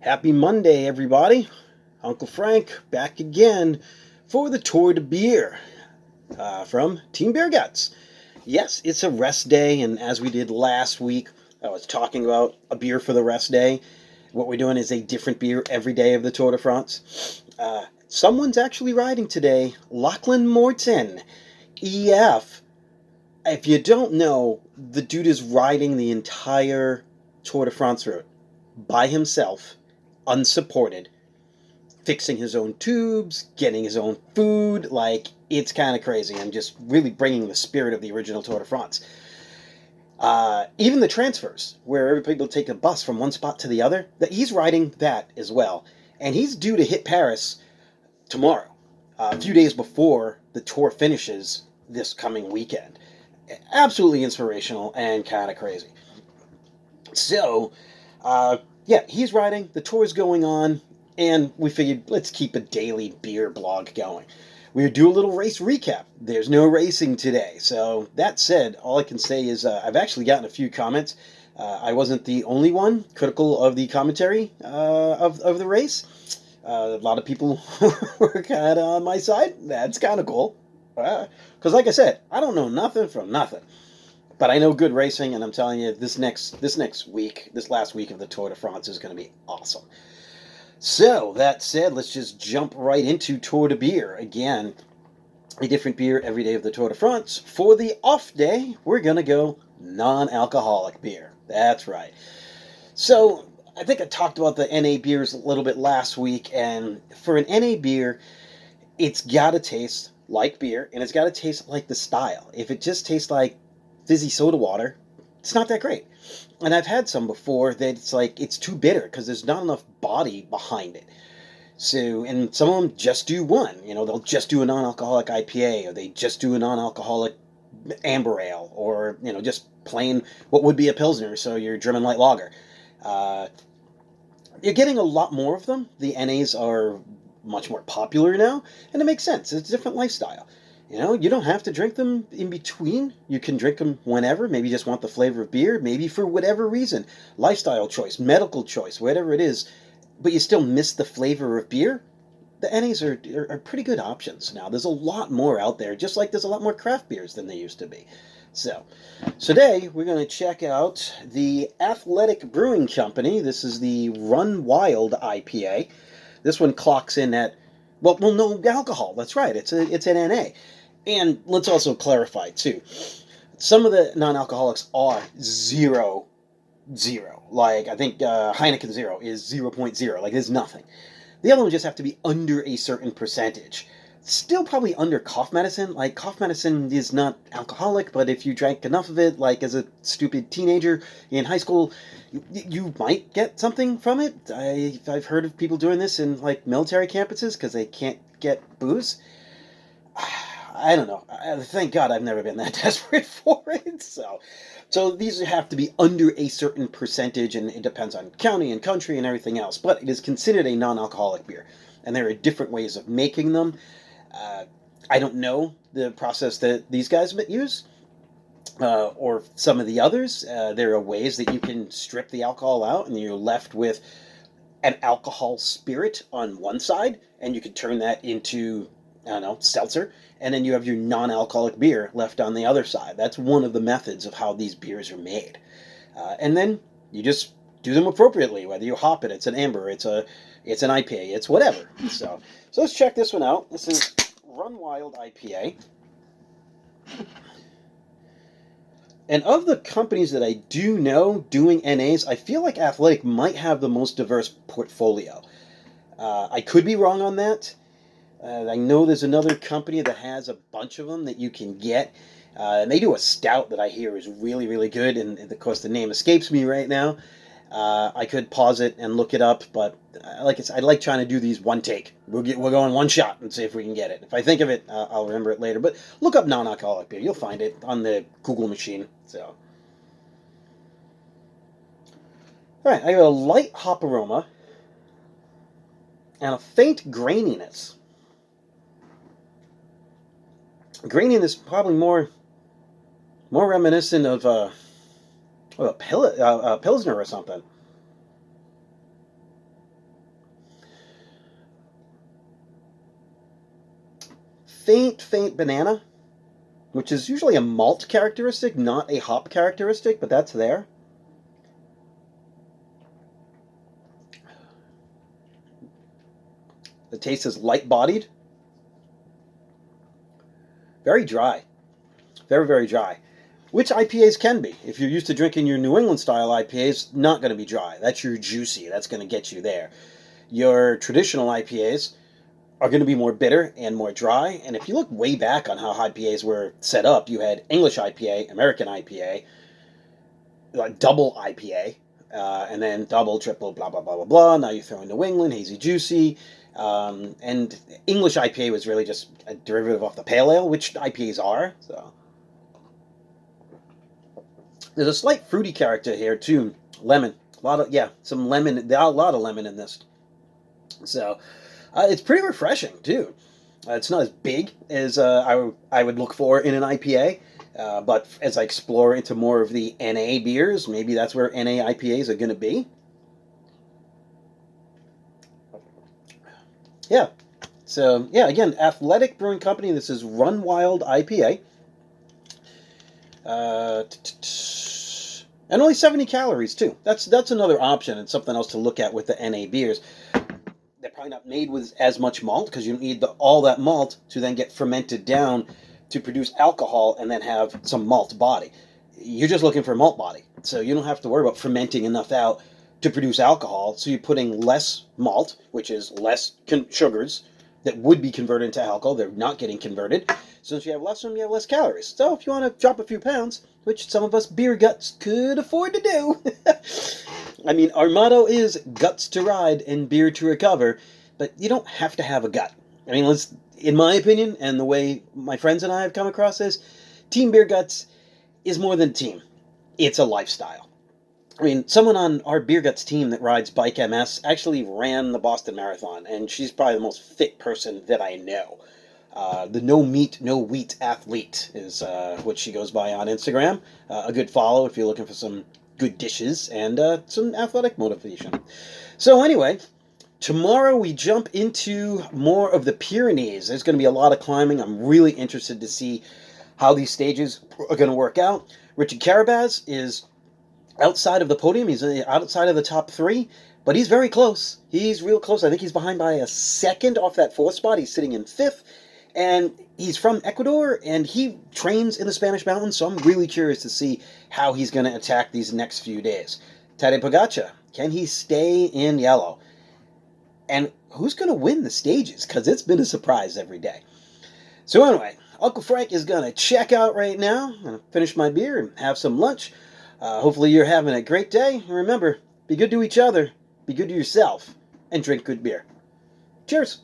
Happy Monday, everybody. Uncle Frank back again for the Tour de Beer from Team Beer Guts. Yes, it's a rest day, and as we did last week, I was talking about a beer for the rest day. What we're doing is a different beer every day of the Tour de France. Someone's actually riding today, Lachlan Morton, EF. If you don't know, the dude is riding the entire Tour de France route by himself, unsupported, fixing his own tubes, getting his own food. Like, it's kind of crazy and just really bringing the spirit of the original Tour de France. Even the transfers, where people take a bus from one spot to the other, that he's riding that as well. And he's due to hit Paris tomorrow, a few days before the tour finishes this coming weekend. Absolutely inspirational and kind of crazy. So, yeah, he's riding, the tour's going on, and we figured let's keep a daily beer blog going. We do a little race recap. There's no racing today. So, that said, all I can say is I've actually gotten a few comments. I wasn't the only one critical of the commentary of the race. A lot of people were kind of on my side. That's kind of cool. Because, like I said, I don't know nothing from nothing. But I know good racing, and I'm telling you, this last week of the Tour de France is going to be awesome. So, that said, let's just jump right into Tour de Beer. Again, a different beer every day of the Tour de France. For the off day, we're going to go non-alcoholic beer. That's right. So, I think I talked about the NA beers a little bit last week, and for an NA beer, it's got to taste like beer, and it's got to taste like the style. If it just tastes like fizzy soda water, it's not that great. And I've had some before that it's too bitter because there's not enough body behind it. So, and some of them just do one. They'll just do a non-alcoholic IPA, or they just do a non-alcoholic amber ale, or just plain what would be a pilsner, so your German light lager. You're getting a lot more of them. The NAs are much more popular now, and it makes sense. It's a different lifestyle. You don't have to drink them in between. You can drink them whenever. Maybe you just want the flavor of beer. Maybe for whatever reason. Lifestyle choice, medical choice, whatever it is. But you still miss the flavor of beer. The NAs are pretty good options now. There's a lot more out there, just like there's a lot more craft beers than there used to be. So, today we're going to check out the Athletic Brewing Company. This is the Run Wild IPA. This one clocks in at, well, no alcohol. That's right. It's an NA. And let's also clarify, too. Some of the non-alcoholics are 0.0. Like, I think Heineken Zero is 0.0. Like, there's nothing. The other ones just have to be under a certain percentage. Still probably under cough medicine. Like, cough medicine is not alcoholic, but if you drank enough of it, like as a stupid teenager in high school, you might get something from it. I've heard of people doing this in, like, military campuses because they can't get booze. I don't know. Thank God I've never been that desperate for it. So these have to be under a certain percentage, and it depends on county and country and everything else. But it is considered a non-alcoholic beer, and there are different ways of making them. I don't know the process that these guys use, or some of the others. There are ways that you can strip the alcohol out, and you're left with an alcohol spirit on one side, and you can turn that into, I don't know, seltzer, and then you have your non-alcoholic beer left on the other side. That's one of the methods of how these beers are made. And then you just do them appropriately, whether you hop it, it's an amber, it's an IPA, it's whatever. So let's check this one out. This is Run Wild IPA. And of the companies that I do know doing NAs, I feel like Athletic might have the most diverse portfolio. I could be wrong on that. I know there's another company that has a bunch of them that you can get. And they do a stout that I hear is really, really good. And of course, the name escapes me right now. I could pause it and look it up, but I like trying to do these one take. We're going one shot and see if we can get it. If I think of it, I'll remember it later. But look up non-alcoholic beer. You'll find it on the Google machine. So, all right, I have a light hop aroma and a faint graininess. Graininess probably more reminiscent of a Pilsner or something. faint banana, which is usually a malt characteristic, not a hop characteristic, but that's there. The taste is light-bodied. Very dry. Very, very dry. Which IPAs can be. If you're used to drinking your New England style IPAs, not going to be dry. That's your juicy. That's going to get you there. Your traditional IPAs are going to be more bitter and more dry. And if you look way back on how IPAs were set up, you had English IPA, American IPA, like double IPA, and then double, triple, blah, blah, blah, blah, blah. Now you throw in New England, hazy, juicy. And English IPA was really just a derivative of the pale ale, which IPAs are. So there's a slight fruity character here too. Lemon, a lot of some lemon. There are a lot of lemon in this. So it's pretty refreshing too. It's not as big as I would look for in an IPA, but as I explore into more of the NA beers, maybe that's where NA IPAs are going to be. Yeah. So, yeah, again, Athletic Brewing Company. This is Run Wild IPA. And only 70 calories, too. That's another option and something else to look at with the NA beers. They're probably not made with as much malt because you need all that malt to then get fermented down to produce alcohol and then have some malt body. You're just looking for malt body. So you don't have to worry about fermenting enough out to produce alcohol. So you're putting less malt, which is less sugars that would be converted into alcohol. They're not getting converted. Since you have less of them, you have less calories. So if you want to drop a few pounds, which some of us beer guts could afford to do. I mean, our motto is guts to ride and beer to recover, but you don't have to have a gut. I mean, in my opinion, and the way my friends and I have come across this, Team Beer Guts is more than a team. It's a lifestyle. I mean, someone on our Beer Guts team that rides Bike MS actually ran the Boston Marathon, and she's probably the most fit person that I know. The no meat, no wheat athlete is what she goes by on Instagram. A good follow if you're looking for some good dishes and some athletic motivation. So anyway, tomorrow we jump into more of the Pyrenees. There's going to be a lot of climbing. I'm really interested to see how these stages are going to work out. Richard Carabaz is outside of the podium. He's outside of the top three, but he's very close. He's real close. I think he's behind by a second off that fourth spot. He's sitting in fifth. And he's from Ecuador, and he trains in the Spanish Mountains, so I'm really curious to see how he's going to attack these next few days. Tadej Pogačar, can he stay in yellow? And who's going to win the stages? Because it's been a surprise every day. So anyway, Uncle Frank is going to check out right now. I'm going to finish my beer and have some lunch. Hopefully you're having a great day. And remember, be good to each other, be good to yourself, and drink good beer. Cheers!